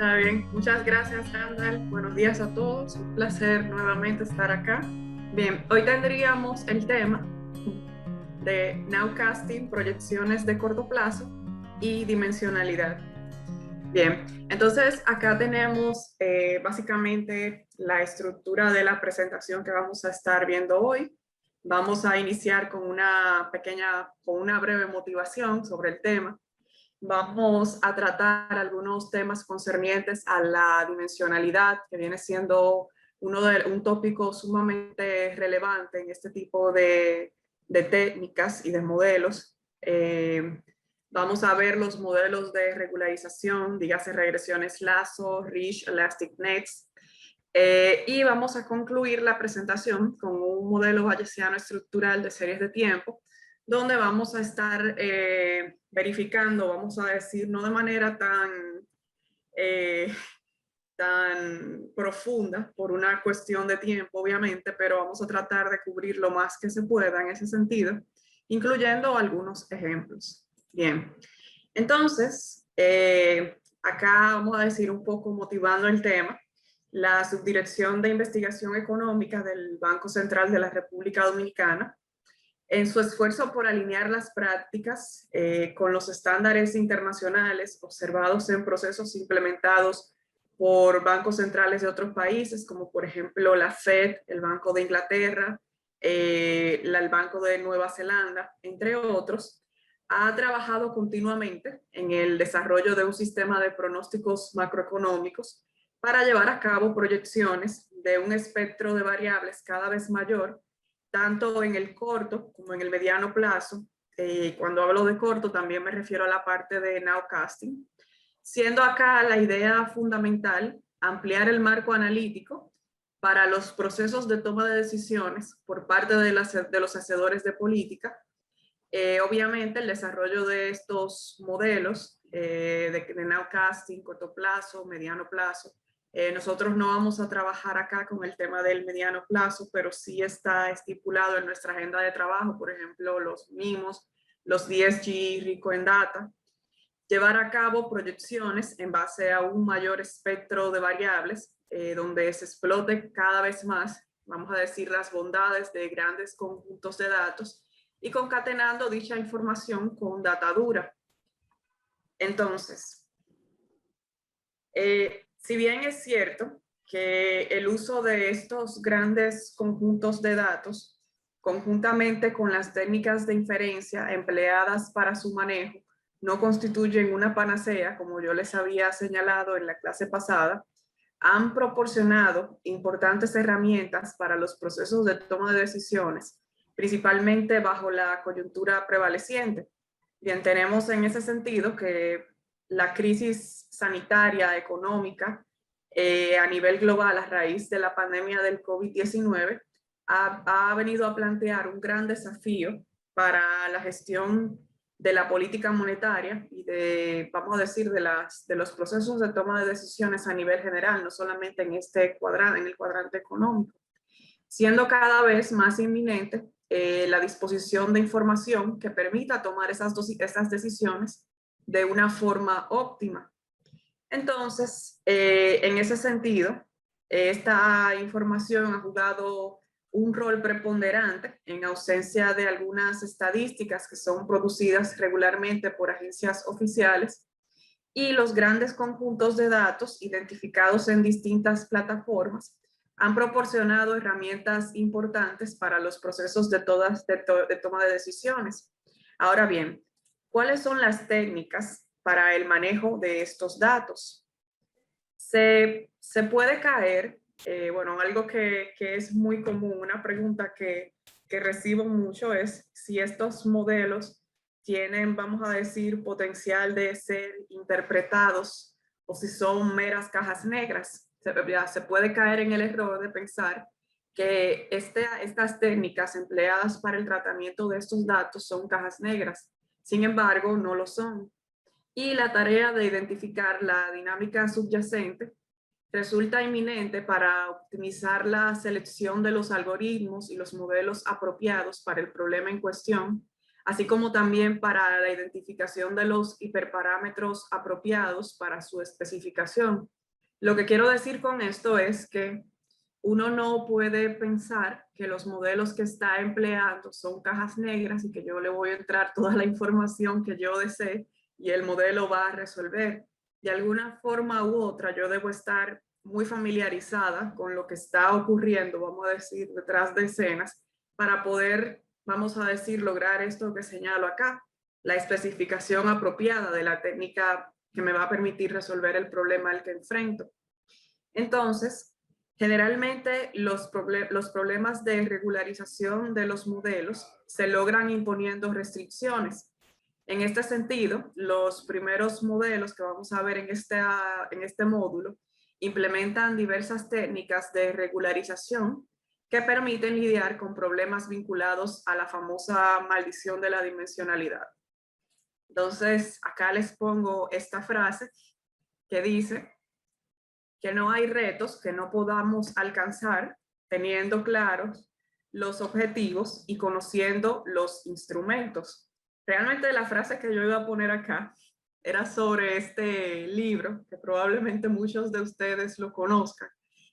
Está bien, muchas gracias, Randall. Buenos días a todos. Un placer nuevamente estar acá. Bien, hoy tendríamos el tema de nowcasting, proyecciones de corto plazo y dimensionalidad. Bien, entonces acá tenemos básicamente la estructura de la presentación que vamos a estar viendo hoy. Vamos a iniciar con con una breve motivación sobre el tema. Vamos a tratar algunos temas concernientes a la dimensionalidad, que viene siendo un tópico sumamente relevante en este tipo de técnicas y de modelos. Vamos a ver los modelos de regularización, dígase regresiones Lasso, Rich, Elastic Nets, y vamos a concluir la presentación con un modelo bayesiano estructural de series de tiempo, donde vamos a estar verificando, vamos a decir, no de manera eh, tan profunda por una cuestión de tiempo, obviamente, pero vamos a tratar de cubrir lo más que se pueda en ese sentido, incluyendo algunos ejemplos. Bien, entonces, acá vamos a decir un poco motivando el tema. La Subdirección de Investigación Económica del Banco Central de la República Dominicana, en su esfuerzo por alinear las prácticas con los estándares internacionales observados en procesos implementados por bancos centrales de otros países, como por ejemplo la Fed, el Banco de Inglaterra, el Banco de Nueva Zelanda, entre otros, ha trabajado continuamente en el desarrollo de un sistema de pronósticos macroeconómicos para llevar a cabo proyecciones de un espectro de variables cada vez mayor, tanto en el corto como en el mediano plazo. Cuando hablo de corto también me refiero a la parte de nowcasting, siendo acá la idea fundamental ampliar el marco analítico para los procesos de toma de decisiones por parte de los hacedores de política. Obviamente el desarrollo de estos modelos de nowcasting, corto plazo, mediano plazo. Nosotros no vamos a trabajar acá con el tema del mediano plazo, pero sí está estipulado en nuestra agenda de trabajo, por ejemplo, los MIMOS, los DSG rico en data, llevar a cabo proyecciones en base a un mayor espectro de variables, donde se explote cada vez más, vamos a decir, las bondades de grandes conjuntos de datos y concatenando dicha información con data dura. Entonces, si bien es cierto que el uso de estos grandes conjuntos de datos, conjuntamente con las técnicas de inferencia empleadas para su manejo, no constituyen una panacea, como yo les había señalado en la clase pasada, han proporcionado importantes herramientas para los procesos de toma de decisiones, principalmente bajo la coyuntura prevaleciente. Bien, tenemos en ese sentido que la crisis sanitaria, económica, a nivel global a raíz de la pandemia del COVID-19 ha venido a plantear un gran desafío para la gestión de la política monetaria y vamos a decir, de los procesos de toma de decisiones a nivel general, no solamente en este cuadrante, en el cuadrante económico, siendo cada vez más inminente la disposición de información que permita tomar esas decisiones de una forma óptima. Entonces, en ese sentido, esta información ha jugado un rol preponderante en ausencia de algunas estadísticas que son producidas regularmente por agencias oficiales y los grandes conjuntos de datos identificados en distintas plataformas han proporcionado herramientas importantes para los procesos de toma de decisiones. Ahora bien, ¿cuáles son las técnicas para el manejo de estos datos? Se puede caer, bueno, algo que es muy común, una pregunta que recibo mucho es si estos modelos tienen, vamos a decir, potencial de ser interpretados o si son meras cajas negras. Se puede caer en el error de pensar que estas técnicas empleadas para el tratamiento de estos datos son cajas negras. Sin embargo, no lo son. Y la tarea de identificar la dinámica subyacente resulta inminente para optimizar la selección de los algoritmos y los modelos apropiados para el problema en cuestión, así como también para la identificación de los hiperparámetros apropiados para su especificación. Lo que quiero decir con esto es que uno no puede pensar que los modelos que está empleando son cajas negras y que yo le voy a entrar toda la información que yo desee y el modelo va a resolver. De alguna forma u otra, yo debo estar muy familiarizada con lo que está ocurriendo, vamos a decir, detrás de escenas, para poder, vamos a decir, lograr esto que señalo acá, la especificación apropiada de la técnica que me va a permitir resolver el problema al que enfrento. Entonces, generalmente los problemas de regularización de los modelos se logran imponiendo restricciones. En este sentido, los primeros modelos que vamos a ver en este módulo implementan diversas técnicas de regularización que permiten lidiar con problemas vinculados a la famosa maldición de la dimensionalidad. Entonces, acá les pongo esta frase que dice que no hay retos que no podamos alcanzar teniendo claros los objetivos y conociendo los instrumentos. Realmente la frase que yo iba a poner acá era sobre este libro, que probablemente muchos de ustedes lo conozcan,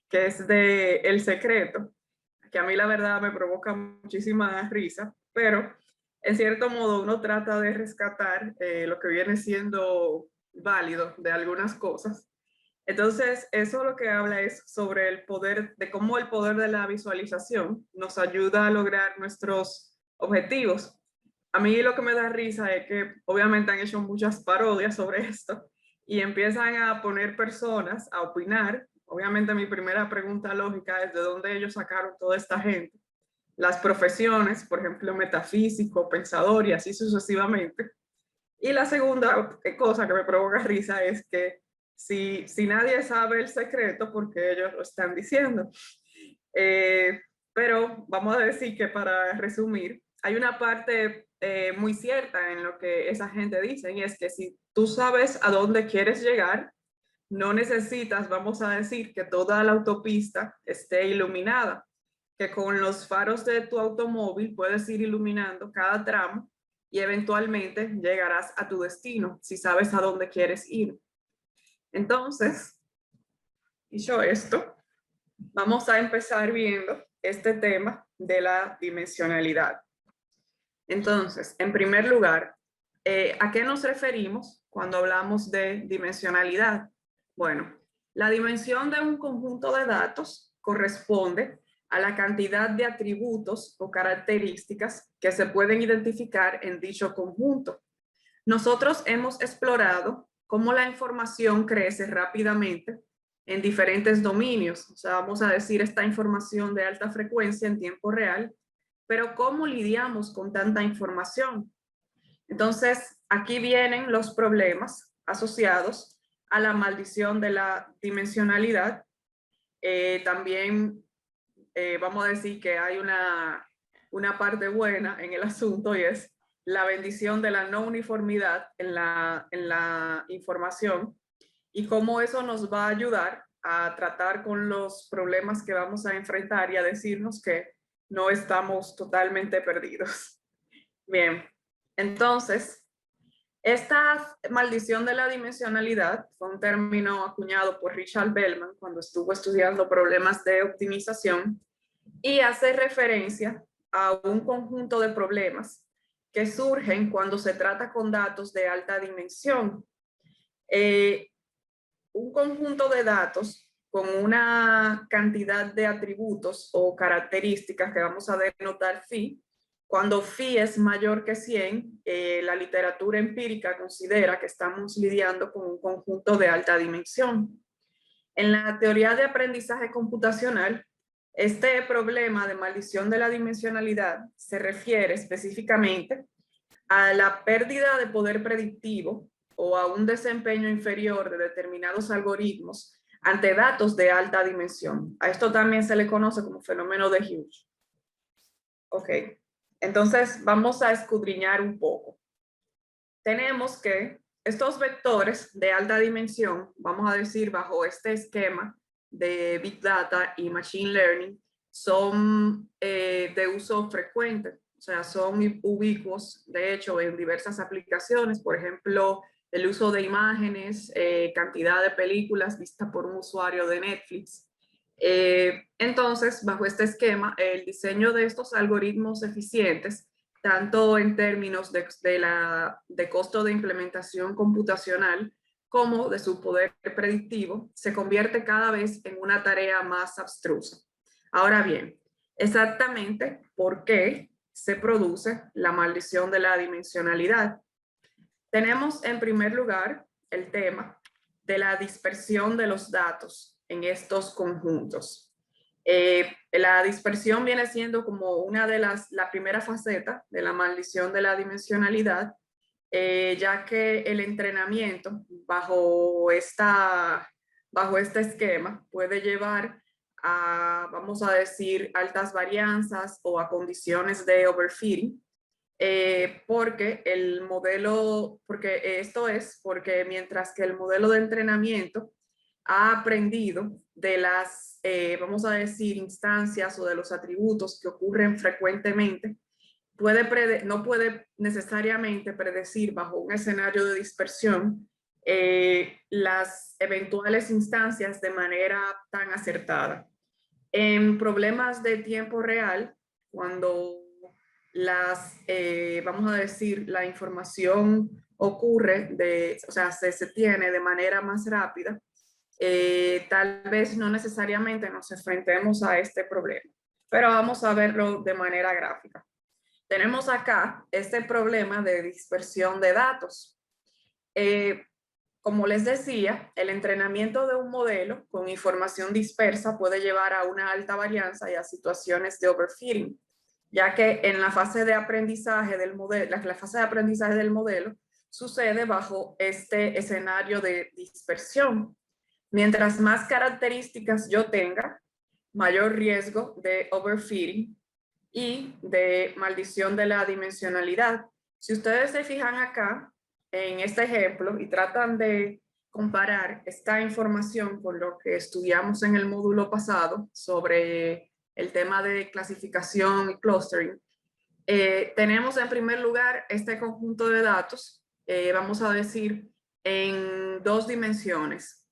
que es de El Secreto, que a mí la verdad me provoca muchísima risa, pero en cierto modo uno trata de rescatar lo que viene siendo válido de algunas cosas. Entonces, eso lo que habla es sobre el poder, de cómo el poder de la visualización nos ayuda a lograr nuestros objetivos. A mí lo que me da risa es que obviamente han hecho muchas parodias sobre esto y empiezan a poner personas a opinar. Obviamente mi primera pregunta lógica es de dónde ellos sacaron toda esta gente. Las profesiones, por ejemplo, metafísico, pensador y así sucesivamente. Y la segunda cosa que me provoca risa es que si nadie sabe el secreto, porque ellos lo están diciendo. Pero vamos a decir que para resumir, hay una parte muy cierta en lo que esa gente dice, y es que si tú sabes a dónde quieres llegar, no necesitas, vamos a decir, que toda la autopista esté iluminada, que con los faros de tu automóvil puedes ir iluminando cada tramo y eventualmente llegarás a tu destino si sabes a dónde quieres ir. Entonces, dicho esto, vamos a empezar viendo este tema de la dimensionalidad. Entonces, en primer lugar, ¿a qué nos referimos cuando hablamos de dimensionalidad? Bueno, la dimensión de un conjunto de datos corresponde a la cantidad de atributos o características que se pueden identificar en dicho conjunto. Nosotros hemos explorado cómo la información crece rápidamente en diferentes dominios. O sea, vamos a decir esta información de alta frecuencia en tiempo real, pero ¿cómo lidiamos con tanta información? Entonces, aquí vienen los problemas asociados a la maldición de la dimensionalidad. También vamos a decir que hay una parte buena en el asunto y es la bendición de la no uniformidad en la información y cómo eso nos va a ayudar a tratar con los problemas que vamos a enfrentar y a decirnos que no estamos totalmente perdidos. Bien, entonces, esta maldición de la dimensionalidad fue un término acuñado por Richard Bellman cuando estuvo estudiando problemas de optimización y hace referencia a un conjunto de problemas que surgen cuando se trata con datos de alta dimensión. Un conjunto de datos con una cantidad de atributos o características que vamos a denotar phi. Cuando phi es mayor que 100, la literatura empírica considera que estamos lidiando con un conjunto de alta dimensión. En la teoría de aprendizaje computacional, este problema de maldición de la dimensionalidad se refiere específicamente a la pérdida de poder predictivo o a un desempeño inferior de determinados algoritmos ante datos de alta dimensión. A esto también se le conoce como fenómeno de Hughes. Ok, entonces vamos a escudriñar un poco. Tenemos que estos vectores de alta dimensión, vamos a decir bajo este esquema de Big Data y Machine Learning, son de uso frecuente. O sea, son ubicuos, de hecho, en diversas aplicaciones, por ejemplo, el uso de imágenes, cantidad de películas vistas por un usuario de Netflix. Entonces, bajo este esquema, el diseño de estos algoritmos eficientes, tanto en términos de costo de implementación computacional como de su poder predictivo, se convierte cada vez en una tarea más abstrusa. Ahora bien, exactamente por qué se produce la maldición de la dimensionalidad. Tenemos en primer lugar el tema de la dispersión de los datos en estos conjuntos. La dispersión viene siendo como una de la primera faceta de la maldición de la dimensionalidad, ya que el entrenamiento bajo este esquema puede llevar a, vamos a decir, altas varianzas o a condiciones de overfitting, porque mientras que el modelo de entrenamiento ha aprendido de las, vamos a decir, instancias o de los atributos que ocurren frecuentemente, no puede necesariamente predecir bajo un escenario de dispersión las eventuales instancias de manera tan acertada. En problemas de tiempo real, cuando vamos a decir, la información ocurre, o sea, se tiene de manera más rápida, tal vez no necesariamente nos enfrentemos a este problema, pero vamos a verlo de manera gráfica. Tenemos acá este problema de dispersión de datos. Como les decía, el entrenamiento de un modelo con información dispersa puede llevar a una alta varianza y a situaciones de overfitting, ya que en la fase de aprendizaje del modelo, sucede bajo este escenario de dispersión. Mientras más características yo tenga, mayor riesgo de overfitting y de maldición de la dimensionalidad. Si ustedes se fijan acá, en este ejemplo, y tratan de comparar esta información con lo que estudiamos en el módulo pasado sobre el tema de clasificación y clustering, tenemos en primer lugar este conjunto de datos, vamos a decir, en 2 dimensiones.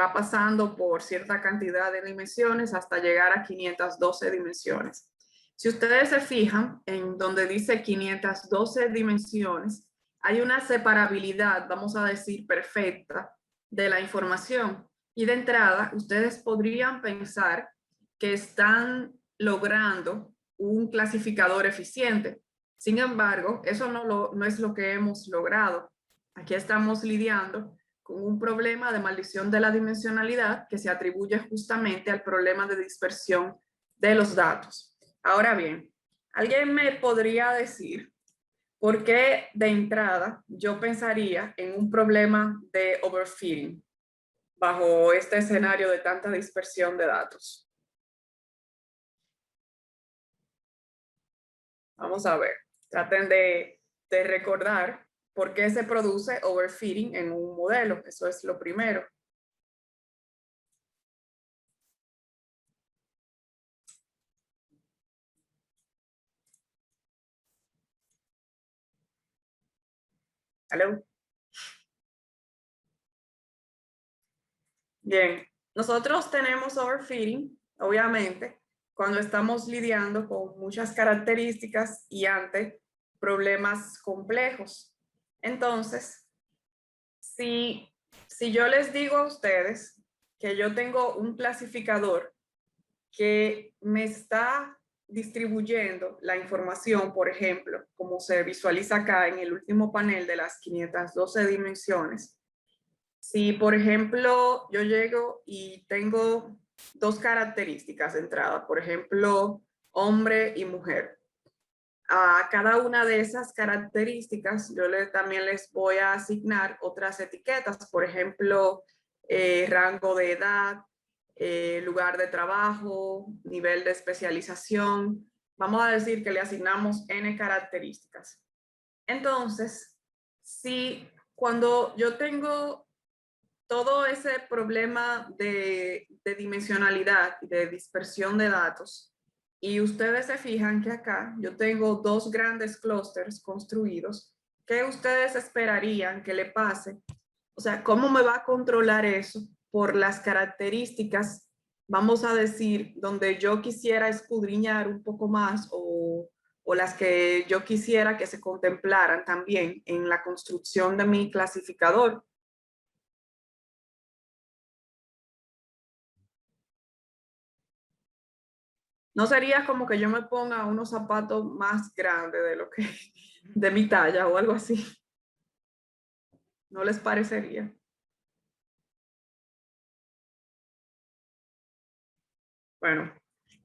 Va pasando por cierta cantidad de dimensiones hasta llegar a 512 dimensiones. Si ustedes se fijan en donde dice 512 dimensiones, hay una separabilidad, vamos a decir, perfecta de la información. Y de entrada, ustedes podrían pensar que están logrando un clasificador eficiente. Sin embargo, eso no es lo que hemos logrado. Aquí estamos lidiando con un problema de maldición de la dimensionalidad que se atribuye justamente al problema de dispersión de los datos. Ahora bien, ¿alguien me podría decir por qué de entrada yo pensaría en un problema de overfitting bajo este escenario de tanta dispersión de datos? Vamos a ver, traten de recordar por qué se produce overfitting en un modelo. Eso es lo primero. ¿Aló? Bien, nosotros tenemos overfitting, obviamente, cuando estamos lidiando con muchas características y ante problemas complejos. Entonces, si yo les digo a ustedes que yo tengo un clasificador que me está distribuyendo la información, por ejemplo, como se visualiza acá en el último panel de las 512 dimensiones. Si, por ejemplo, yo llego y tengo 2 características de entrada, por ejemplo, hombre y mujer. A cada una de esas características yo también les voy a asignar otras etiquetas, por ejemplo, rango de edad, lugar de trabajo, nivel de especialización. Vamos a decir que le asignamos N características. Entonces, si cuando yo tengo todo ese problema de dimensionalidad y de dispersión de datos, Y ustedes se fijan que acá yo tengo dos grandes clústeres construidos. ¿Qué ustedes esperarían que le pase? O sea, ¿cómo me va a controlar eso? Por las características, vamos a decir, donde yo quisiera escudriñar un poco más o las que yo quisiera que se contemplaran también en la construcción de mi clasificador. No sería como que yo me ponga unos zapatos más grandes de lo que de mi talla o algo así. ¿No les parecería? Bueno,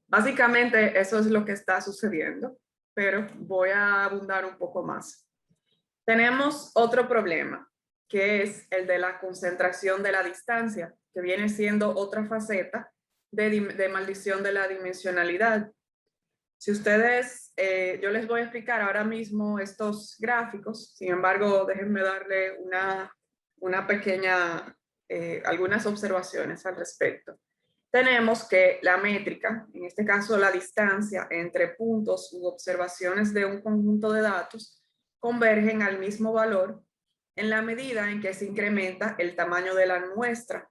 básicamente eso es lo que está sucediendo, pero voy a abundar un poco más. Tenemos otro problema, que es el de la concentración de la distancia, que viene siendo otra faceta de maldición de la dimensionalidad. Si ustedes, yo les voy a explicar ahora mismo estos gráficos, sin embargo, déjenme darle una pequeña, algunas observaciones al respecto. Tenemos que la métrica, en este caso la distancia entre puntos u observaciones de un conjunto de datos, convergen al mismo valor en la medida en que se incrementa el tamaño de la muestra.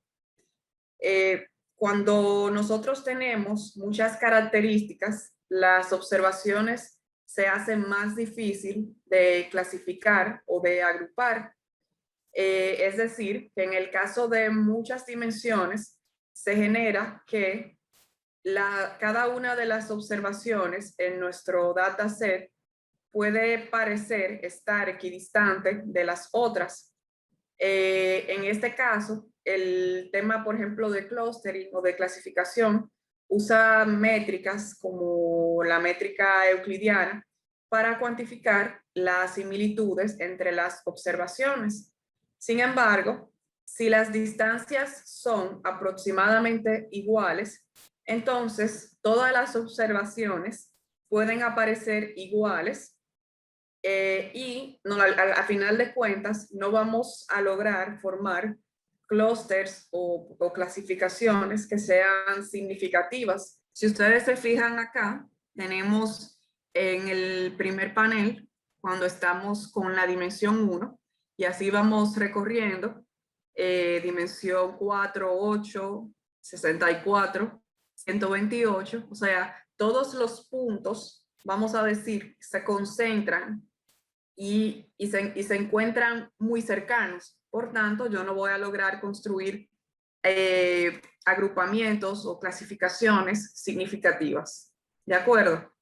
Cuando nosotros tenemos muchas características, las observaciones se hacen más difícil de clasificar o de agrupar. Es decir, que en el caso de muchas dimensiones, se genera que cada una de las observaciones en nuestro dataset puede parecer estar equidistante de las otras. En este caso, el tema, por ejemplo, de clustering o de clasificación usa métricas como la métrica euclidiana para cuantificar las similitudes entre las observaciones. Sin embargo, si las distancias son aproximadamente iguales, entonces todas las observaciones pueden aparecer iguales y no, a final de cuentas no vamos a lograr formar clústeres o clasificaciones que sean significativas. Si ustedes se fijan acá, tenemos en el primer panel, cuando estamos con la dimensión 1, y así vamos recorriendo, dimensión 4, 8, 64, 128, o sea, todos los puntos, vamos a decir, se concentran y se encuentran muy cercanos. Por tanto, yo no voy a lograr construir agrupamientos o clasificaciones significativas. ¿De acuerdo?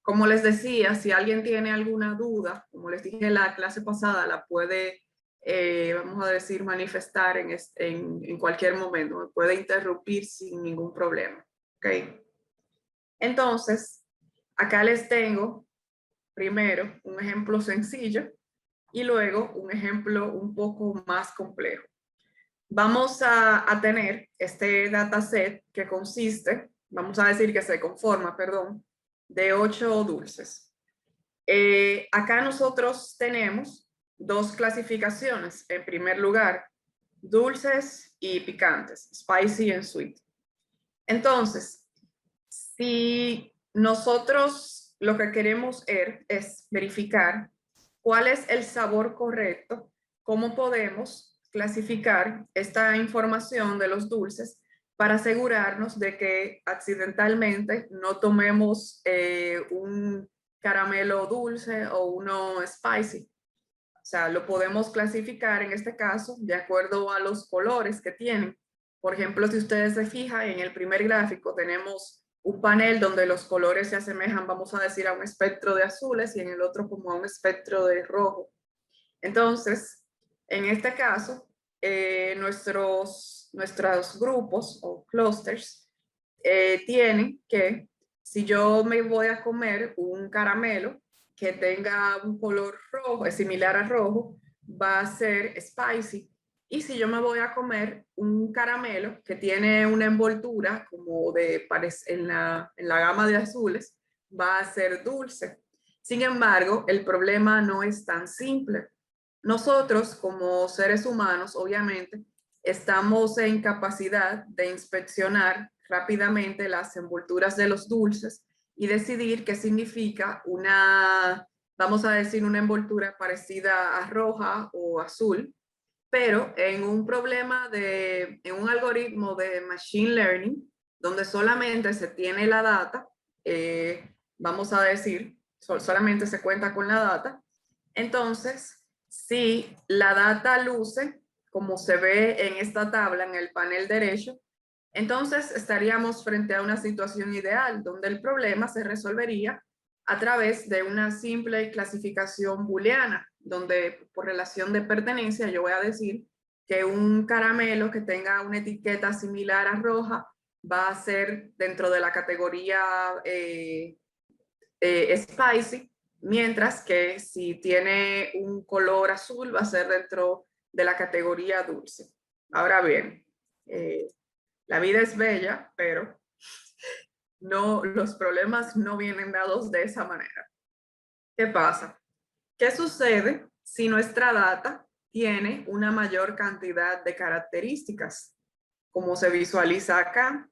Como les decía, si alguien tiene alguna duda, como les dije en la clase pasada, la puede, vamos a decir, manifestar en cualquier momento. Me puede interrumpir sin ningún problema. ¿Ok? Entonces, acá les tengo primero un ejemplo sencillo y luego un ejemplo un poco más complejo. Vamos a tener este dataset que consiste, vamos a decir que se conforma, perdón, de 8 dulces. Acá nosotros tenemos dos clasificaciones. En primer lugar, dulces y picantes, spicy and sweet. Entonces, si nosotros lo que queremos es verificar cuál es el sabor correcto, cómo podemos clasificar esta información de los dulces para asegurarnos de que accidentalmente no tomemos un caramelo dulce o uno spicy. O sea, lo podemos clasificar en este caso de acuerdo a los colores que tienen. Por ejemplo, si ustedes se fijan en el primer gráfico tenemos un panel donde los colores se asemejan, vamos a decir, a un espectro de azules y en el otro como a un espectro de rojo. Entonces, en este caso, nuestros grupos o clusters tienen que, si yo me voy a comer un caramelo que tenga un color rojo, es similar a rojo, va a ser spicy. Y si yo me voy a comer un caramelo que tiene una envoltura como en la gama de azules, va a ser dulce. Sin embargo, el problema no es tan simple. Nosotros, como seres humanos, obviamente, estamos en capacidad de inspeccionar rápidamente las envolturas de los dulces y decidir qué significa una, vamos a decir, una envoltura parecida a roja o azul, pero en un problema en un algoritmo de Machine Learning, donde solamente se tiene la data, vamos a decir, solamente se cuenta con la data, entonces, si la data luce, como se ve en esta tabla, en el panel derecho, entonces estaríamos frente a una situación ideal, donde el problema se resolvería a través de una simple clasificación booleana, donde por relación de pertenencia yo voy a decir que un caramelo que tenga una etiqueta similar a roja va a ser dentro de la categoría spicy, mientras que si tiene un color azul va a ser dentro de la categoría dulce. Ahora bien, la vida es bella, pero no, los problemas no vienen dados de esa manera. ¿Qué pasa? ¿Qué sucede si nuestra data tiene una mayor cantidad de características? Como se visualiza acá,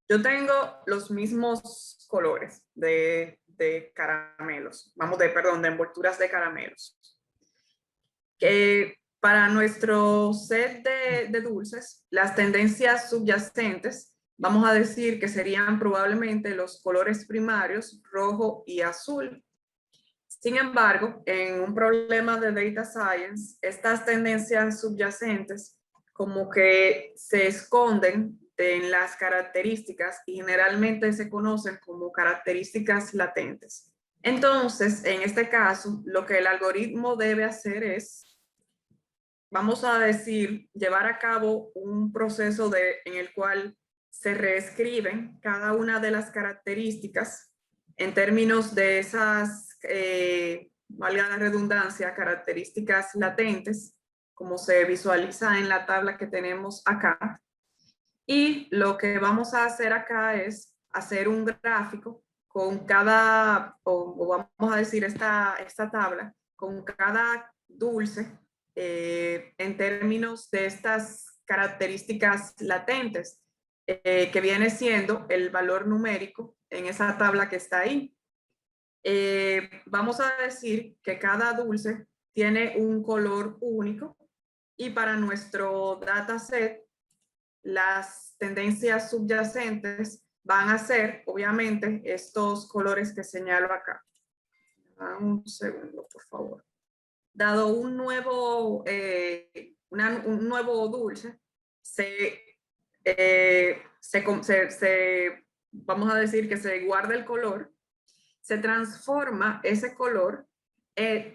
yo tengo los mismos colores de caramelos, perdón, de envolturas de caramelos. Que para nuestro set de dulces, las tendencias subyacentes, vamos a decir que serían probablemente los colores primarios, rojo y azul. Sin embargo, en un problema de data science, estas tendencias subyacentes como que se esconden en las características y generalmente se conocen como características latentes. Entonces, en este caso, lo que el algoritmo debe hacer es, vamos a decir, llevar a cabo un proceso en el cual se reescriben cada una de las características en términos de esas, valga la redundancia, características latentes, como se visualiza en la tabla que tenemos acá. Y lo que vamos a hacer acá es hacer un gráfico con cada, o vamos a decir esta tabla, con cada dulce en términos de estas características latentes, que viene siendo el valor numérico en esa tabla que está ahí. Vamos a decir que cada dulce tiene un color único y para nuestro dataset las tendencias subyacentes van a ser, obviamente, estos colores que señalo acá. Un segundo, por favor. Dado un nuevo, un nuevo dulce, vamos a decir que se guarda el color, se transforma ese color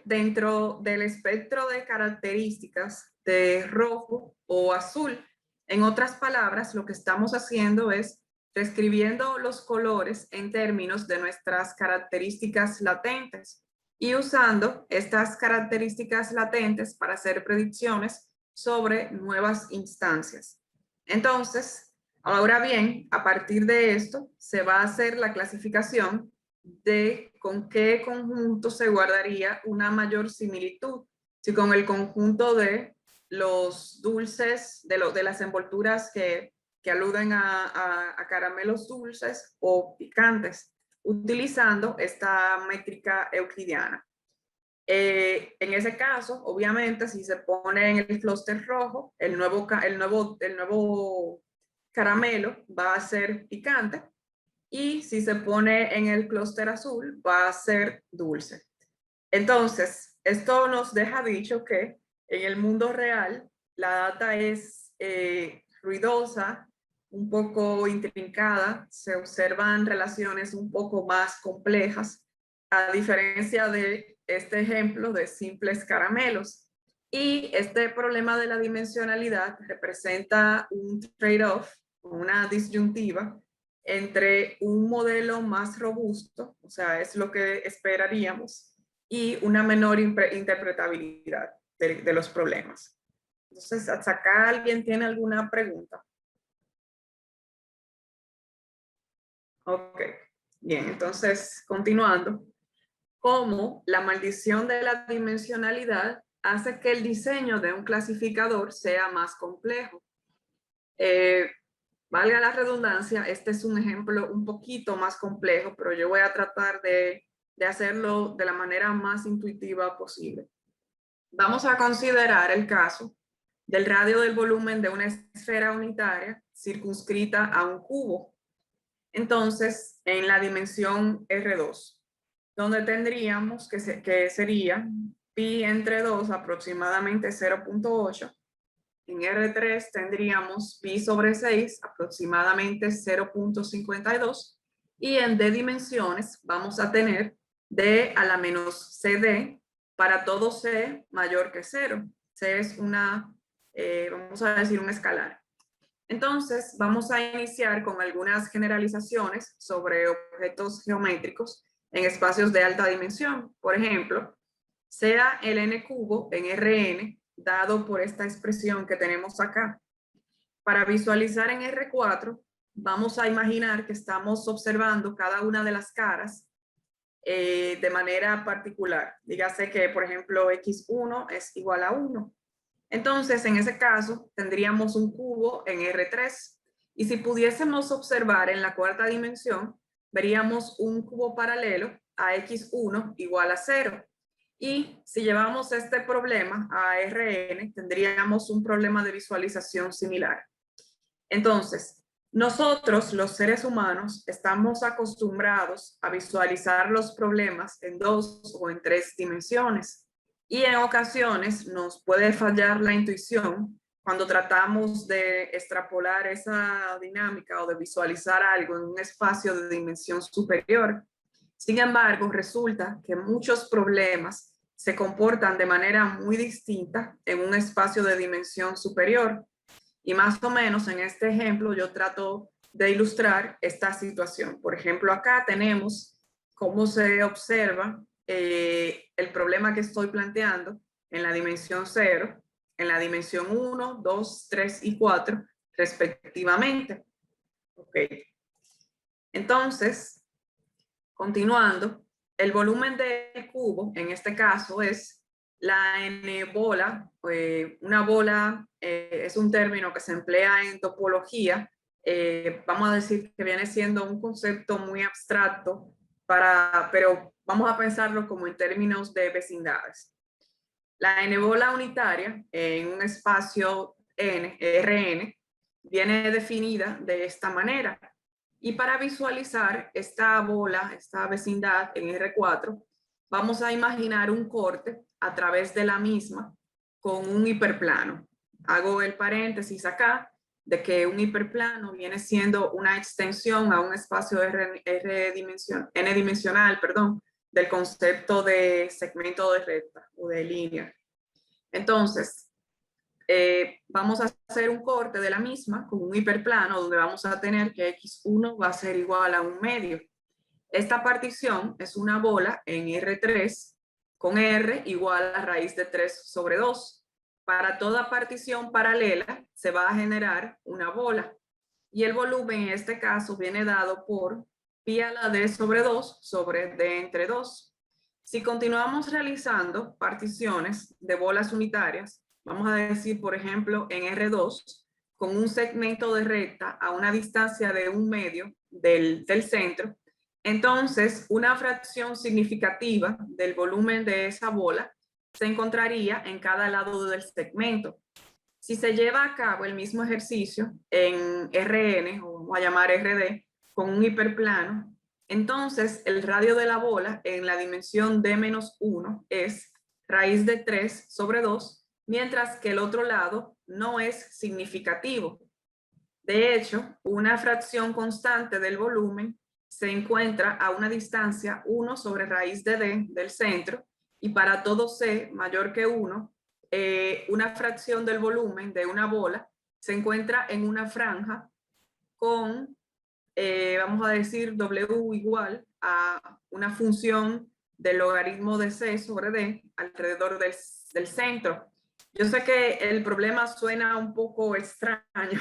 dentro del espectro de características de rojo o azul. En otras palabras, lo que estamos haciendo es describiendo los colores en términos de nuestras características latentes y usando estas características latentes para hacer predicciones sobre nuevas instancias. Entonces, ahora bien, a partir de esto se va a hacer la clasificación de con qué conjunto se guardaría una mayor similitud, si con el conjunto de los dulces, de las envolturas que aluden a caramelos dulces o picantes, utilizando esta métrica euclidiana. En ese caso, obviamente, si se pone en el clúster rojo, el nuevo caramelo va a ser picante, y si se pone en el clúster azul va a ser dulce. Entonces, esto nos deja dicho que en el mundo real la data es ruidosa, un poco intrincada, se observan relaciones un poco más complejas, a diferencia de este ejemplo de simples caramelos. Y este problema de la dimensionalidad representa un trade-off, una disyuntiva, entre un modelo más robusto, o sea, es lo que esperaríamos, y una menor interpretabilidad de los problemas. Entonces, ¿hasta acá alguien tiene alguna pregunta? Ok, bien, entonces, continuando. ¿Cómo la maldición de la dimensionalidad hace que el diseño de un clasificador sea más complejo? Valga la redundancia, este es un ejemplo un poquito más complejo, pero yo voy a tratar de hacerlo de la manera más intuitiva posible. Vamos a considerar el caso del radio del volumen de una esfera unitaria circunscrita a un cubo. Entonces, en la dimensión R2, donde tendríamos que sería pi entre 2 aproximadamente 0.8. En R3 tendríamos pi sobre 6 aproximadamente 0.52. Y en D dimensiones vamos a tener D a la menos CD para todo C mayor que 0. C es una, vamos a decir, un escalar. Entonces, vamos a iniciar con algunas generalizaciones sobre objetos geométricos en espacios de alta dimensión. Por ejemplo, sea el n cubo en Rn dado por esta expresión que tenemos acá. Para visualizar en R4, vamos a imaginar que estamos observando cada una de las caras de manera particular. Dígase que, por ejemplo, x1 es igual a 1. Entonces, en ese caso, tendríamos un cubo en R3. Y si pudiésemos observar en la cuarta dimensión, veríamos un cubo paralelo a x1 igual a 0. Y si llevamos este problema a Rn, tendríamos un problema de visualización similar. Entonces, nosotros, los seres humanos, estamos acostumbrados a visualizar los problemas en 2 o en 3 dimensiones. Y en ocasiones nos puede fallar la intuición cuando tratamos de extrapolar esa dinámica o de visualizar algo en un espacio de dimensión superior. Sin embargo, resulta que muchos problemas se comportan de manera muy distinta en un espacio de dimensión superior. Y más o menos en este ejemplo yo trato de ilustrar esta situación. Por ejemplo, acá tenemos cómo se observa el problema que estoy planteando en la dimensión 0, en la dimensión 1, 2, 3 y 4, respectivamente. Ok. Entonces, continuando, el volumen del cubo, en este caso, es la n bola. Una bola es un término que se emplea en topología. Vamos a decir que viene siendo un concepto muy abstracto, pero vamos a pensarlo como en términos de vecindades. La n bola unitaria en un espacio Rn viene definida de esta manera. Y para visualizar esta bola, esta vecindad en R4, vamos a imaginar un corte a través de la misma con un hiperplano. Hago el paréntesis acá de que un hiperplano viene siendo una extensión a un espacio n dimensional, del concepto de segmento de recta o de línea. Entonces, vamos a hacer un corte de la misma con un hiperplano donde vamos a tener que x1 va a ser igual a 1 medio. Esta partición es una bola en R3 con R igual a raíz de 3 sobre 2. Para toda partición paralela se va a generar una bola. Y el volumen en este caso viene dado por pi a la d sobre 2 sobre d entre 2. Si continuamos realizando particiones de bolas unitarias, vamos a decir, por ejemplo, en R2, con un segmento de recta a una distancia de 1 medio del centro, entonces una fracción significativa del volumen de esa bola se encontraría en cada lado del segmento. Si se lleva a cabo el mismo ejercicio en Rn, o vamos a llamar Rd, con un hiperplano, entonces el radio de la bola en la dimensión d-1 es raíz de 3 sobre 2, mientras que el otro lado no es significativo. De hecho, una fracción constante del volumen se encuentra a una distancia 1 sobre raíz de d del centro, y para todo c mayor que 1, una fracción del volumen de una bola se encuentra en una franja con, vamos a decir, W igual a una función del logaritmo de C sobre D alrededor del centro. Yo sé que el problema suena un poco extraño,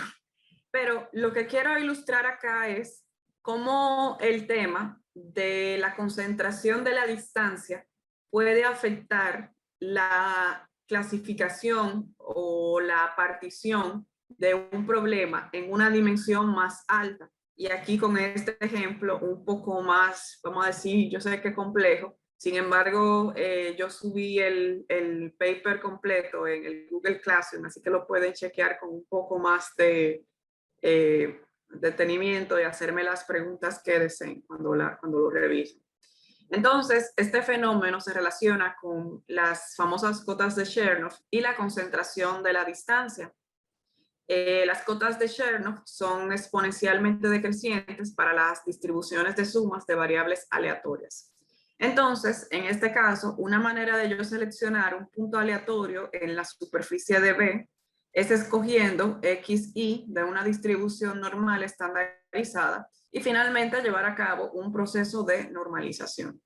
pero lo que quiero ilustrar acá es cómo el tema de la concentración de la distancia puede afectar la clasificación o la partición de un problema en una dimensión más alta. Y aquí con este ejemplo un poco más, vamos a decir, yo sé que es complejo, sin embargo, yo subí el paper completo en el Google Classroom, así que lo pueden chequear con un poco más de detenimiento y hacerme las preguntas que deseen cuando lo revisen. Entonces, este fenómeno se relaciona con las famosas cotas de Chernoff y la concentración de la distancia. Las cotas de Chernoff son exponencialmente decrecientes para las distribuciones de sumas de variables aleatorias. Entonces, en este caso, una manera de yo seleccionar un punto aleatorio en la superficie de B es escogiendo xy de una distribución normal estandarizada y finalmente llevar a cabo un proceso de normalización.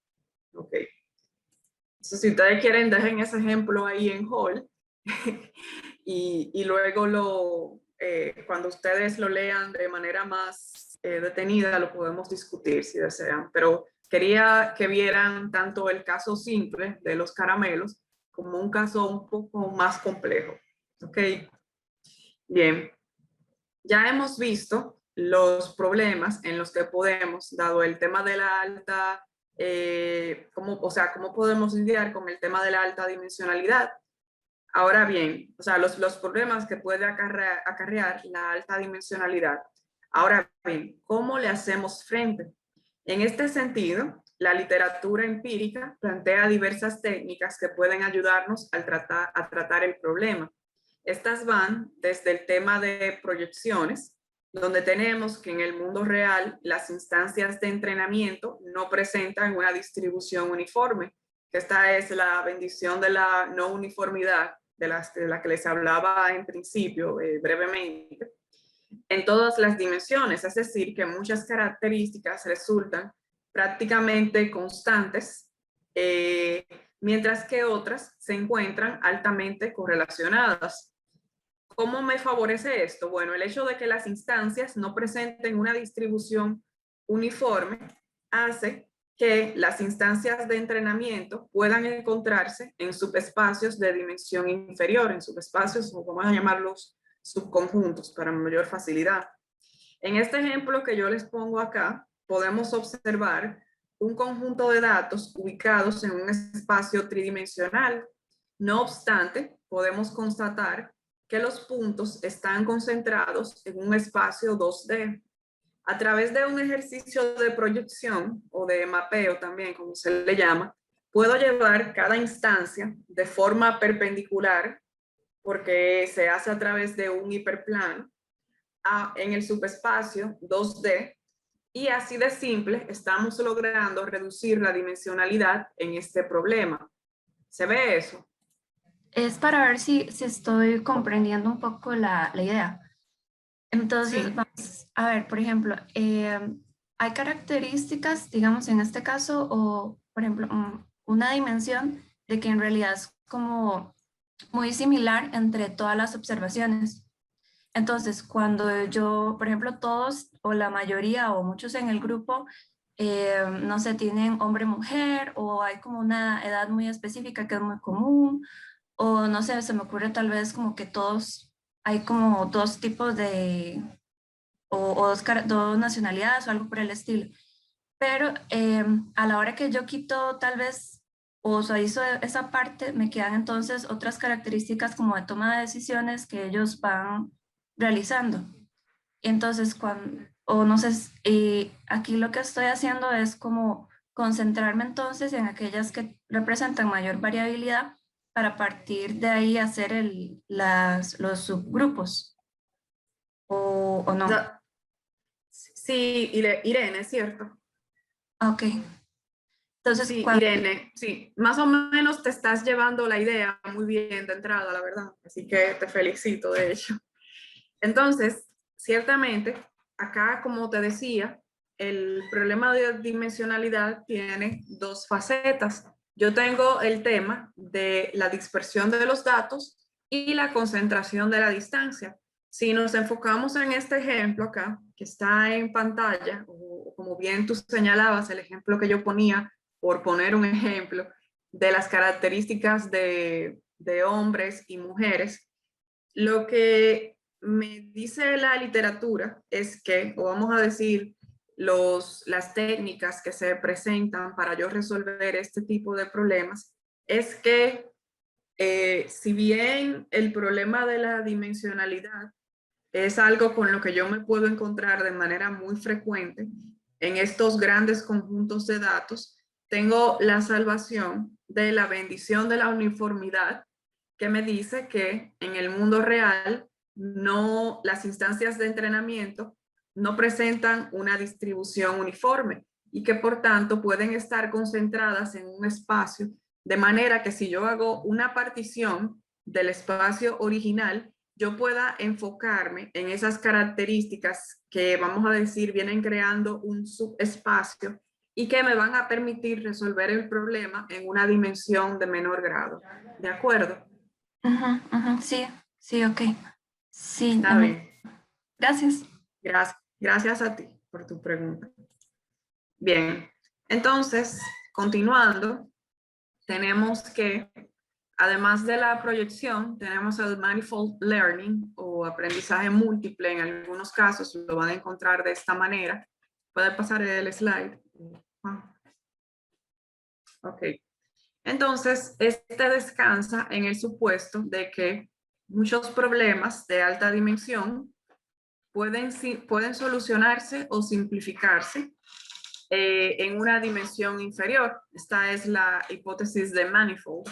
Ok. Entonces, si ustedes quieren, dejen ese ejemplo ahí en hold y luego cuando ustedes lo lean de manera más detenida, lo podemos discutir si desean. Pero quería que vieran tanto el caso simple de los caramelos como un caso un poco más complejo. Ok. Bien. Ya hemos visto los problemas en los que podemos, dado el tema de la alta, cómo podemos lidiar con el tema de la alta dimensionalidad. Ahora bien, o sea, los problemas que puede acarrear la alta dimensionalidad. Ahora bien, ¿cómo le hacemos frente? En este sentido, la literatura empírica plantea diversas técnicas que pueden ayudarnos a tratar el problema. Estas van desde el tema de proyecciones, donde tenemos que en el mundo real las instancias de entrenamiento no presentan una distribución uniforme. Esta es la bendición de la no uniformidad de la que les hablaba en principio brevemente, en todas las dimensiones, es decir, que muchas características resultan prácticamente constantes, mientras que otras se encuentran altamente correlacionadas. ¿Cómo me favorece esto? Bueno, el hecho de que las instancias no presenten una distribución uniforme hace que las instancias de entrenamiento puedan encontrarse en subespacios de dimensión inferior, en subespacios, o vamos a llamarlos subconjuntos para mayor facilidad. En este ejemplo que yo les pongo acá, podemos observar un conjunto de datos ubicados en un espacio tridimensional. No obstante, podemos constatar que los puntos están concentrados en un espacio 2D. A través de un ejercicio de proyección o de mapeo también, como se le llama, puedo llevar cada instancia de forma perpendicular, porque se hace a través de un hiperplano, en el subespacio 2D, y así de simple estamos logrando reducir la dimensionalidad en este problema. ¿Se ve eso? Es para ver si estoy comprendiendo un poco la idea. Entonces, Sí. vamos a ver, por ejemplo, hay características, digamos, en este caso, o por ejemplo, una dimensión de que en realidad es como muy similar entre todas las observaciones. Entonces, cuando yo, por ejemplo, todos o la mayoría o muchos en el grupo, no sé, tienen hombre-mujer o hay como una edad muy específica que es muy común, o no sé, se me ocurre tal vez como que todos, hay como dos tipos de, o dos nacionalidades o algo por el estilo. Pero a la hora que yo quito tal vez o suavizo esa parte, me quedan entonces otras características como de toma de decisiones que ellos van realizando. Entonces, cuando, o no sé, aquí lo que estoy haciendo es como concentrarme entonces en aquellas que representan mayor variabilidad para partir de ahí hacer los subgrupos, o no. Sí, Irene, es cierto. Ok, entonces, Sí, Irene, sí, más o menos te estás llevando la idea muy bien de entrada, la verdad. Así que te felicito, de hecho. Entonces, ciertamente, acá, como te decía, el problema de dimensionalidad tiene dos facetas. Yo tengo el tema de la dispersión de los datos y la concentración de la distancia. Si nos enfocamos en este ejemplo acá, que está en pantalla, o como bien tú señalabas, el ejemplo que yo ponía, por poner un ejemplo, de las características de hombres y mujeres, lo que me dice la literatura es que, o vamos a decir, las técnicas que se presentan para yo resolver este tipo de problemas, es que si bien el problema de la dimensionalidad es algo con lo que yo me puedo encontrar de manera muy frecuente en estos grandes conjuntos de datos, tengo la salvación de la bendición de la uniformidad que me dice que en el mundo real no, las instancias de entrenamiento no presentan una distribución uniforme y que por tanto pueden estar concentradas en un espacio, de manera que si yo hago una partición del espacio original, yo pueda enfocarme en esas características que, vamos a decir, vienen creando un subespacio y que me van a permitir resolver el problema en una dimensión de menor grado. ¿De acuerdo? Sí, sí, ok. Sí, Está bien. gracias. Gracias a ti por tu pregunta. Bien, entonces, continuando, tenemos que, además de la proyección, tenemos el manifold learning o aprendizaje múltiple. En algunos casos lo van a encontrar de esta manera. ¿Puede pasar el slide? Ok. Entonces, este descansa en el supuesto de que muchos problemas de alta dimensión pueden solucionarse o simplificarse en una dimensión inferior. Esta es la hipótesis de manifold.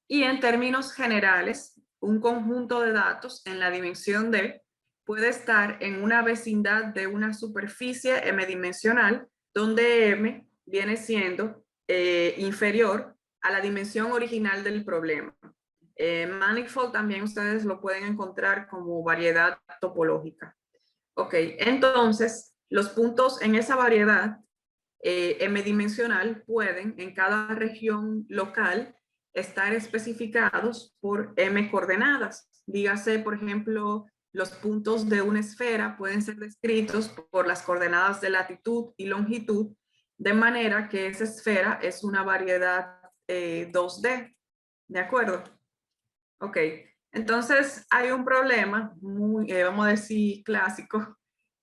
Y en términos generales, un conjunto de datos en la dimensión D puede estar en una vecindad de una superficie m-dimensional, donde m viene siendo inferior a la dimensión original del problema. Manifold también ustedes lo pueden encontrar como variedad topológica. Ok, entonces los puntos en esa variedad m-dimensional pueden en cada región local estar especificados por m coordenadas. Dígase, por ejemplo, los puntos de una esfera pueden ser descritos por las coordenadas de latitud y longitud, de manera que esa esfera es una variedad 2D. ¿De acuerdo? Ok. Entonces, hay un problema muy, vamos a decir, clásico,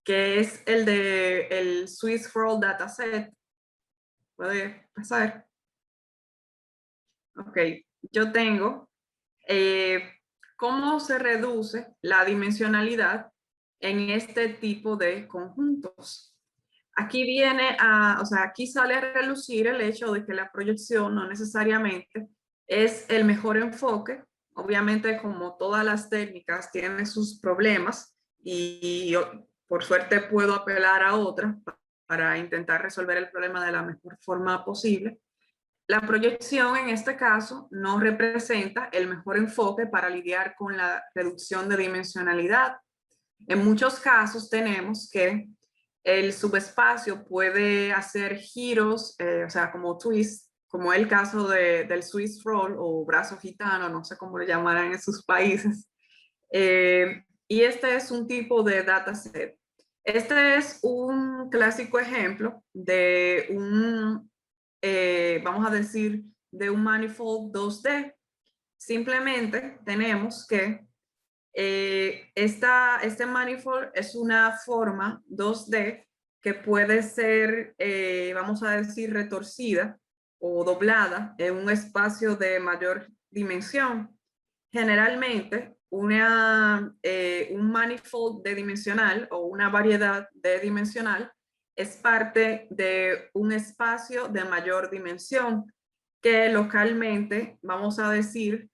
que es el de el Swiss for All Dataset. Puede pasar. Ok. Yo tengo cómo se reduce la dimensionalidad en este tipo de conjuntos. Aquí viene o sea, aquí sale a relucir el hecho de que la proyección no necesariamente es el mejor enfoque. Obviamente, como todas las técnicas, tienen sus problemas y yo, por suerte, puedo apelar a otra para intentar resolver el problema de la mejor forma posible. La proyección en este caso no representa el mejor enfoque para lidiar con la reducción de dimensionalidad. En muchos casos tenemos que el subespacio puede hacer giros, o sea, como twist, como el caso del Swiss roll o brazo gitano, no sé cómo le llamarán en sus países. Y este es un tipo de dataset. Este es un clásico ejemplo de un, vamos a decir, de un manifold 2D. Simplemente tenemos que este manifold es una forma 2D que puede ser, vamos a decir, retorcida o doblada en un espacio de mayor dimensión. Generalmente, un manifold de dimensional o una variedad de dimensional es parte de un espacio de mayor dimensión que localmente, vamos a decir,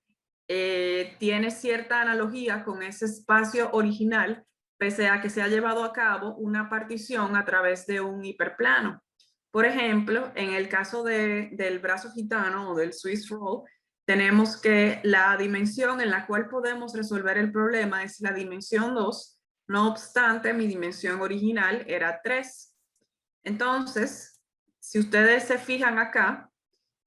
tiene cierta analogía con ese espacio original, pese a que se ha llevado a cabo una partición a través de un hiperplano. Por ejemplo, en el caso del brazo gitano o del Swiss roll, tenemos que la dimensión en la cual podemos resolver el problema es la dimensión 2, no obstante, mi dimensión original era 3. Entonces, si ustedes se fijan acá,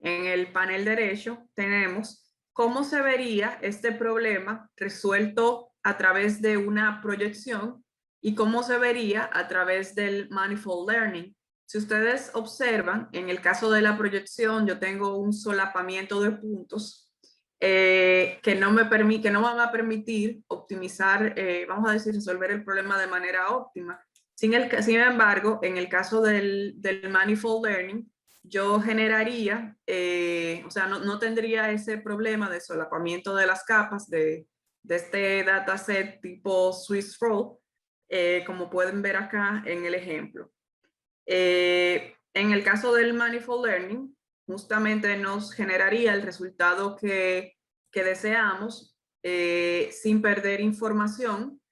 en el panel derecho tenemos cómo se vería este problema resuelto a través de una proyección y cómo se vería a través del manifold learning. Si ustedes observan, en el caso de la proyección yo tengo un solapamiento de puntos que no me va a permitir optimizar, vamos a decir, resolver el problema de manera óptima. Sin embargo, en el caso del Manifold Learning, yo generaría, o sea, no tendría ese problema de solapamiento de las capas de este dataset tipo Swiss Roll, como pueden ver acá en el ejemplo. En el caso del Manifold Learning, justamente nos generaría el resultado que deseamos sin perder información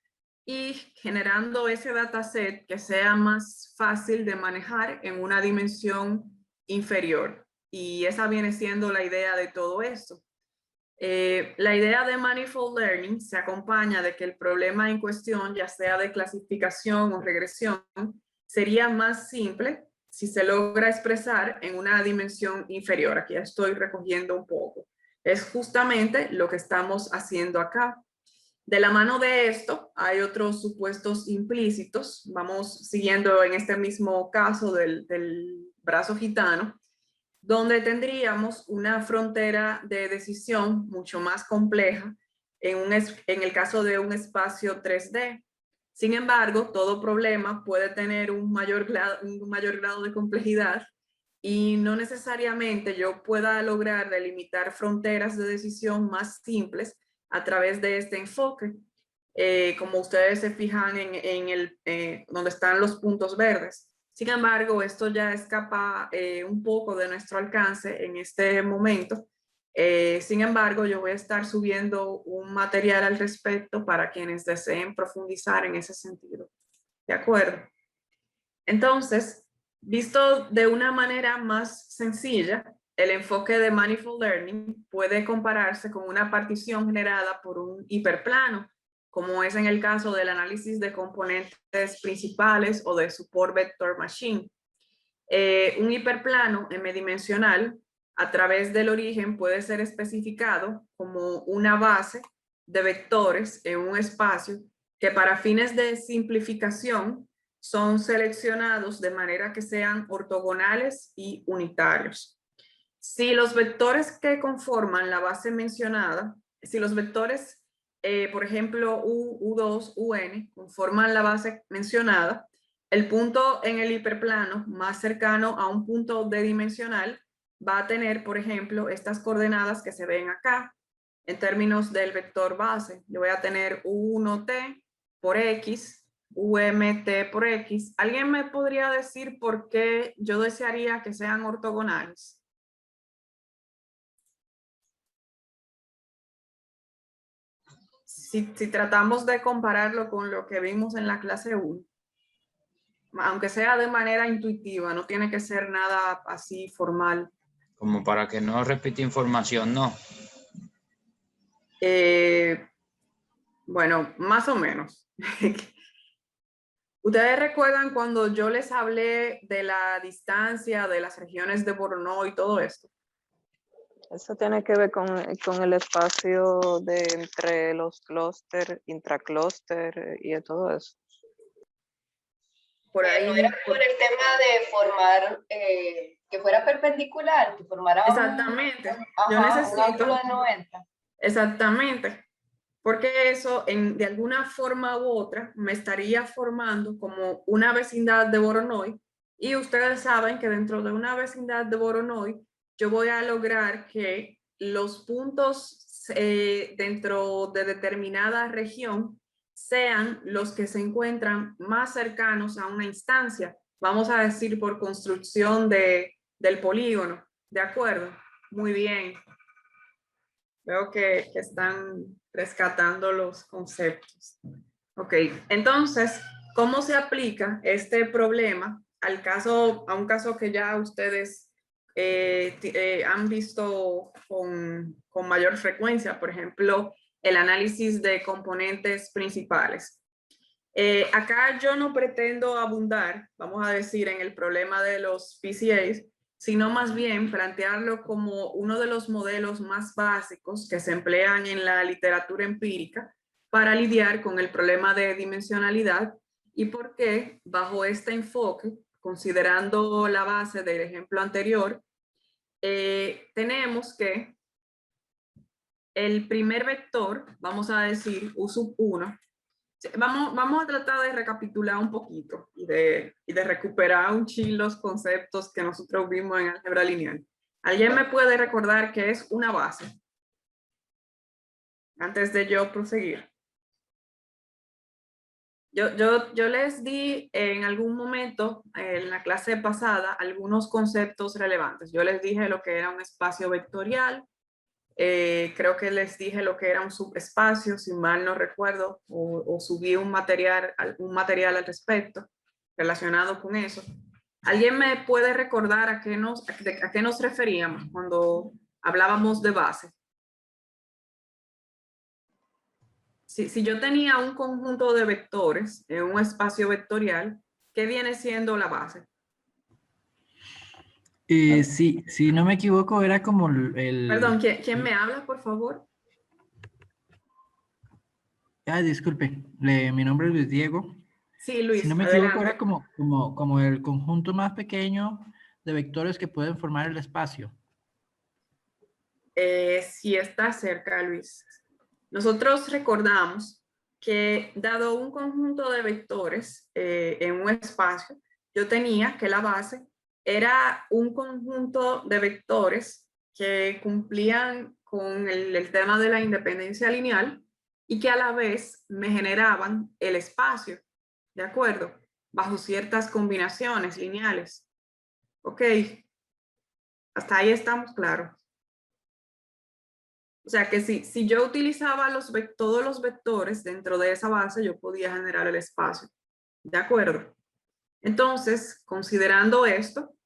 y generando ese dataset que sea más fácil de manejar en una dimensión inferior. Y esa viene siendo la idea de todo esto. La idea de Manifold Learning se acompaña de que el problema en cuestión, ya sea de clasificación o regresión, sería más simple si se logra expresar en una dimensión inferior. Aquí ya estoy recogiendo un poco. Es justamente lo que estamos haciendo acá. De la mano de esto, hay otros supuestos implícitos. Vamos siguiendo en este mismo caso del brazo gitano, donde tendríamos una frontera de decisión mucho más compleja en el caso de un espacio 3D. Sin embargo, todo problema puede tener un mayor grado de complejidad y no necesariamente yo pueda lograr delimitar fronteras de decisión más simples a través de este enfoque. Como ustedes se fijan donde están los puntos verdes. Sin embargo, esto ya escapa un poco de nuestro alcance en este momento. Sin embargo, yo voy a estar subiendo un material al respecto para quienes deseen profundizar en ese sentido. ¿De acuerdo? Entonces, visto de una manera más sencilla, el enfoque de Manifold Learning puede compararse con una partición generada por un hiperplano, como es en el caso del análisis de componentes principales o de Support Vector Machine. Un hiperplano m-dimensional a través del origen puede ser especificado como una base de vectores en un espacio que para fines de simplificación son seleccionados de manera que sean ortogonales y unitarios. Si los vectores que conforman la base mencionada, si los vectores, por ejemplo, U2, UN, conforman la base mencionada, el punto en el hiperplano más cercano a un punto d-dimensional va a tener, por ejemplo, estas coordenadas que se ven acá, en términos del vector base. Yo voy a tener U1t por X, UMT por X. ¿Alguien me podría decir por qué yo desearía que sean ortogonales? Si tratamos de compararlo con lo que vimos en la clase 1, aunque sea de manera intuitiva, no tiene que ser nada así formal. Como para que no repita información, ¿no? Bueno, más o menos. ¿Ustedes recuerdan cuando yo les hablé de la distancia de las regiones de Voronoi y todo esto? Eso tiene que ver con el espacio de entre los clústeres, intraclúster y de todo eso. Por ahí. No era por el tema de formar, que fuera perpendicular, que formara exactamente. yo necesito, un ángulo de 90. Exactamente. Porque eso, de alguna forma u otra, me estaría formando como una vecindad de Voronoi. Y ustedes saben que dentro de una vecindad de Voronoi, yo voy a lograr que los puntos dentro de determinada región sean los que se encuentran más cercanos a una instancia. Vamos a decir por construcción del polígono. ¿De acuerdo? Muy bien. Veo que están rescatando los conceptos. Ok, entonces, ¿cómo se aplica este problema a un caso que ya ustedes han visto con mayor frecuencia? Por ejemplo, el análisis de componentes principales. Acá yo no pretendo abundar, vamos a decir, en el problema de los PCAs, sino más bien plantearlo como uno de los modelos más básicos que se emplean en la literatura empírica para lidiar con el problema de dimensionalidad y por qué, bajo este enfoque, considerando la base del ejemplo anterior, tenemos que el primer vector, vamos a decir U sub 1. Vamos a tratar de recapitular un poquito y de recuperar un chin los conceptos que nosotros vimos en álgebra lineal. ¿Alguien me puede recordar qué es una base? Antes de yo proseguir. Yo les di en algún momento en la clase pasada algunos conceptos relevantes. Yo les dije lo que era un espacio vectorial, creo que les dije lo que era un subespacio, si mal no recuerdo, o subí un material al respecto relacionado con eso. ¿Alguien me puede recordar a qué nos referíamos cuando hablábamos de base? Si yo tenía un conjunto de vectores en un espacio vectorial, ¿qué viene siendo la base? Sí, si no me equivoco, era como Perdón, ¿quién me habla, por favor? Disculpe, mi nombre es Luis Diego. Sí, Luis, Si no me equivoco, adelante. era como el conjunto más pequeño de vectores que pueden formar el espacio. Sí está cerca, Luis. Nosotros recordamos que dado un conjunto de vectores en un espacio, yo tenía que la base era un conjunto de vectores que cumplían con el tema de la independencia lineal y que a la vez me generaban el espacio, ¿de acuerdo? Bajo ciertas combinaciones lineales. Ok, hasta ahí estamos claros. O sea que si yo utilizaba todos los vectores dentro de esa base, yo podía generar el espacio. ¿De acuerdo? Entonces, considerando esto,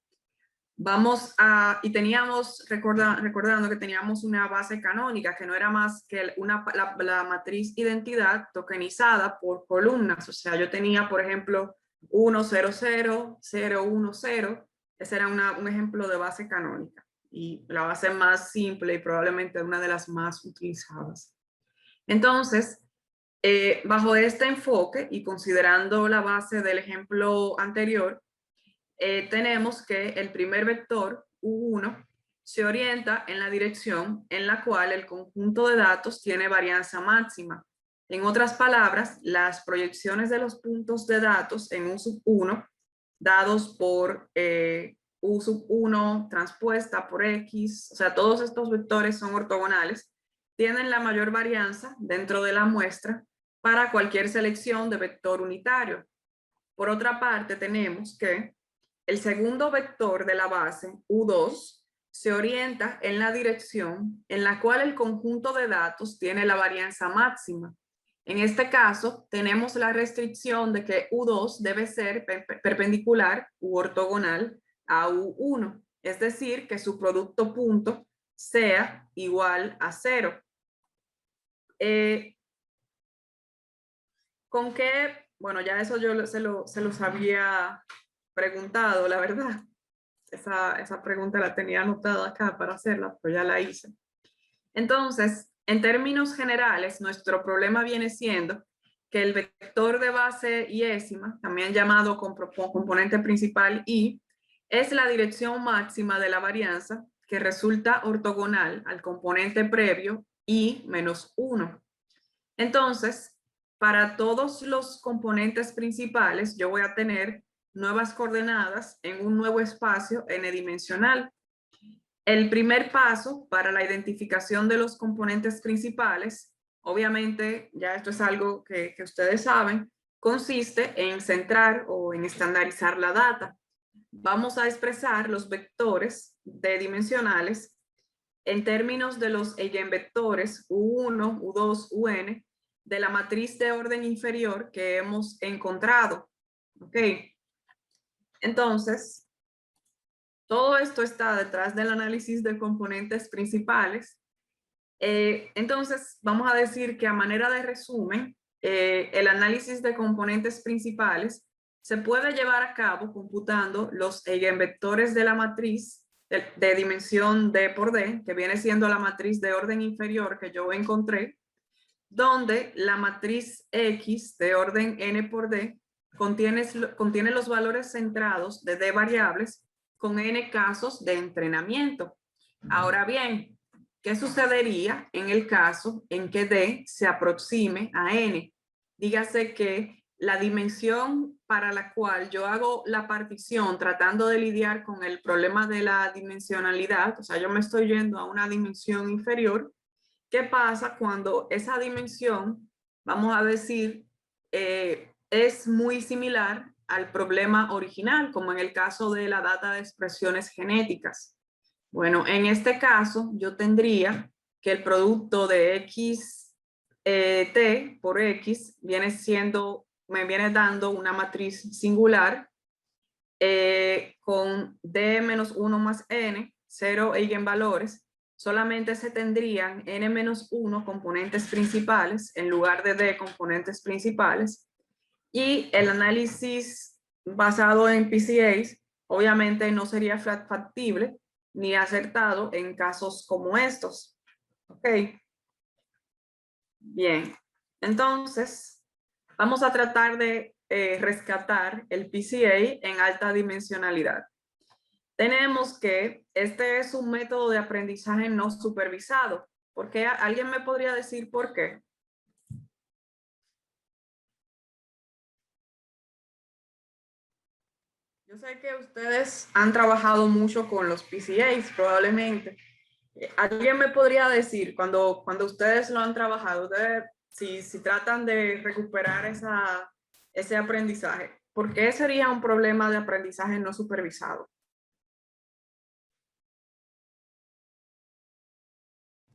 y teníamos, recordando que teníamos una base canónica que no era más que la matriz identidad tokenizada por columnas. O sea, yo tenía, por ejemplo, 1, 0, 0, 0, 1, 0. Ese era un ejemplo de base canónica. Y la base más simple y probablemente una de las más utilizadas. Entonces, bajo este enfoque y considerando la base del ejemplo anterior, tenemos que el primer vector, U1, se orienta en la dirección en la cual el conjunto de datos tiene varianza máxima. En otras palabras, las proyecciones de los puntos de datos en U sub 1, dados por U sub 1 transpuesta por X, o sea, todos estos vectores son ortogonales, tienen la mayor varianza dentro de la muestra para cualquier selección de vector unitario. Por otra parte, tenemos que el segundo vector de la base, U2, se orienta en la dirección en la cual el conjunto de datos tiene la varianza máxima. En este caso, tenemos la restricción de que U2 debe ser perpendicular u ortogonal a U1, es decir, que su producto punto sea igual a 0. ¿Con qué? Bueno, ya eso yo se los había preguntado, la verdad. Esa pregunta la tenía anotada acá para hacerla, pero ya la hice. Entonces, en términos generales, nuestro problema viene siendo que el vector de base iésima, también llamado componente principal I, es la dirección máxima de la varianza que resulta ortogonal al componente previo I menos 1. Entonces, para todos los componentes principales, yo voy a tener nuevas coordenadas en un nuevo espacio n-dimensional. El primer paso para la identificación de los componentes principales, obviamente ya esto es algo que ustedes saben, consiste en centrar o en estandarizar la data. Vamos a expresar los vectores d-dimensionales en términos de los eigenvectores U1, U2, UN de la matriz de orden inferior que hemos encontrado. ¿Ok? Entonces, todo esto está detrás del análisis de componentes principales. Entonces, vamos a decir que a manera de resumen, el análisis de componentes principales se puede llevar a cabo computando los eigenvectores de la matriz de dimensión D por D, que viene siendo la matriz de orden inferior que yo encontré, donde la matriz X de orden N por D contiene los valores centrados de D variables con N casos de entrenamiento. Ahora bien, ¿qué sucedería en el caso en que D se aproxime a N? Dígase que la dimensión para la cual yo hago la partición tratando de lidiar con el problema de la dimensionalidad, o sea, yo me estoy yendo a una dimensión inferior. ¿Qué pasa cuando esa dimensión, vamos a decir, es muy similar al problema original, como en el caso de la data de expresiones genéticas? Bueno, en este caso yo tendría que el producto de x t por x me viene dando una matriz singular con d menos 1 más n, 0 eigenvalores. Solamente se tendrían n menos 1 componentes principales en lugar de d componentes principales. Y el análisis basado en PCAs obviamente no sería factible ni acertado en casos como estos. Ok. Bien. Entonces, vamos a tratar de rescatar el PCA en alta dimensionalidad. Tenemos que este es un método de aprendizaje no supervisado. ¿Por qué? ¿Alguien me podría decir por qué? Yo sé que ustedes han trabajado mucho con los PCAs, probablemente. ¿Alguien me podría decir, cuando ustedes lo han trabajado, si tratan de recuperar ese aprendizaje, ¿por qué sería un problema de aprendizaje no supervisado?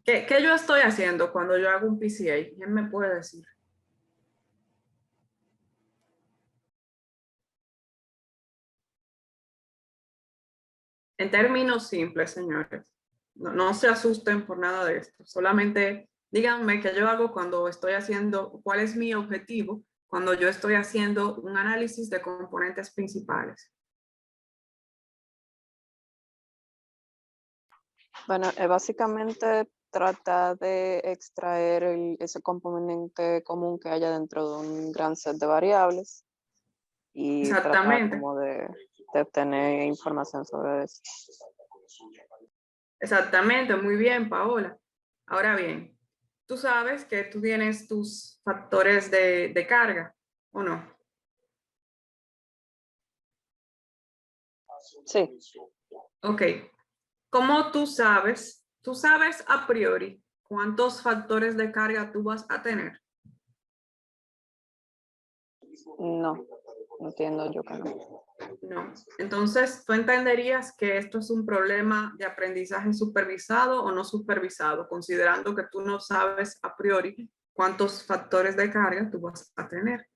¿Qué yo estoy haciendo cuando yo hago un PCA? ¿Quién me puede decir? En términos simples, señores. No se asusten por nada de esto. Solamente díganme qué yo hago cuando estoy haciendo, cuál es mi objetivo cuando yo estoy haciendo un análisis de componentes principales. Bueno, básicamente trata de extraer ese componente común que haya dentro de un gran set de variables y tratar Exactamente. como de obtener información sobre eso. Exactamente, muy bien, Paola. Ahora bien, tú sabes que tú tienes tus factores de carga, ¿o no? Sí. Ok. ¿Cómo tú sabes? Tú sabes a priori cuántos factores de carga tú vas a tener. No, entiendo yo que no. No. Entonces, ¿tú entenderías que esto es un problema de aprendizaje supervisado o no supervisado, considerando que tú no sabes a priori cuántos factores de carga tú vas a tener?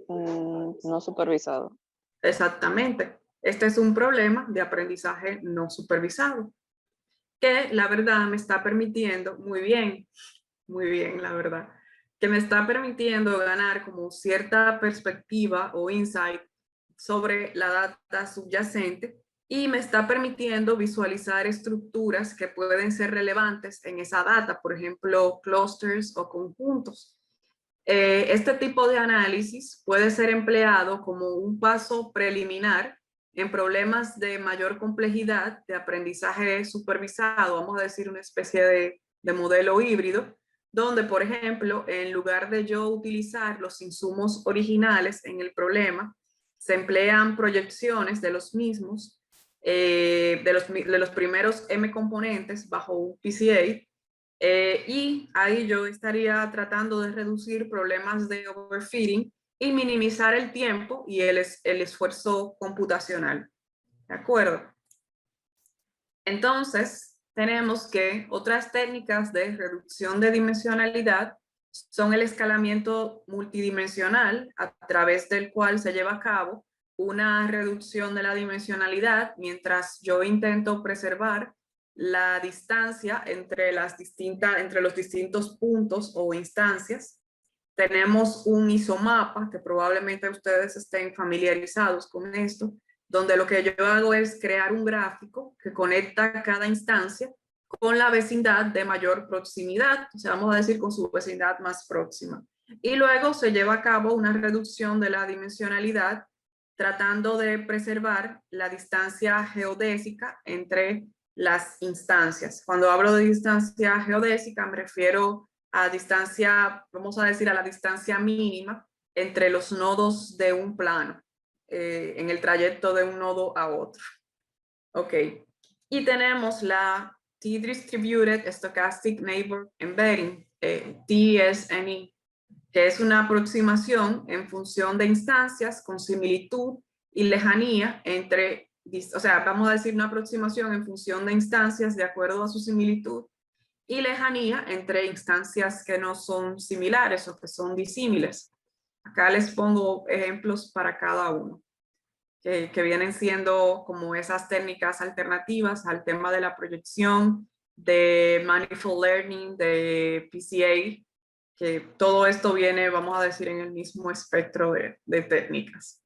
No supervisado. Exactamente. Este es un problema de aprendizaje no supervisado, que la verdad me está permitiendo, muy bien, la verdad, que me está permitiendo ganar como cierta perspectiva o insight sobre la data subyacente y me está permitiendo visualizar estructuras que pueden ser relevantes en esa data, por ejemplo, clusters o conjuntos. Este tipo de análisis puede ser empleado como un paso preliminar en problemas de mayor complejidad de aprendizaje supervisado, vamos a decir una especie de modelo híbrido, donde, por ejemplo, en lugar de yo utilizar los insumos originales en el problema, se emplean proyecciones de los mismos, de los primeros M componentes bajo un PCA, y ahí yo estaría tratando de reducir problemas de overfitting y minimizar el tiempo y el esfuerzo computacional. ¿De acuerdo? Entonces, tenemos que otras técnicas de reducción de dimensionalidad son el escalamiento multidimensional, a través del cual se lleva a cabo una reducción de la dimensionalidad mientras yo intento preservar la distancia entre los distintos puntos o instancias. Tenemos un isomapa, que probablemente ustedes estén familiarizados con esto, donde lo que yo hago es crear un gráfico que conecta cada instancia con la vecindad de mayor proximidad, o sea, vamos a decir con su vecindad más próxima. Y luego se lleva a cabo una reducción de la dimensionalidad, tratando de preservar la distancia geodésica entre las instancias. Cuando hablo de distancia geodésica me refiero a distancia, vamos a decir a la distancia mínima entre los nodos de un plano, en el trayecto de un nodo a otro. Ok, y tenemos la T-Distributed Stochastic Neighbor Embedding, TSNE, que es una aproximación en función de instancias con similitud y lejanía entre, o sea, vamos a decir una aproximación en función de instancias de acuerdo a su similitud y lejanía entre instancias que no son similares o que son disímiles. Acá les pongo ejemplos para cada uno, que vienen siendo como esas técnicas alternativas al tema de la proyección, de Manifold Learning, de PCA, que todo esto viene, vamos a decir, en el mismo espectro de técnicas.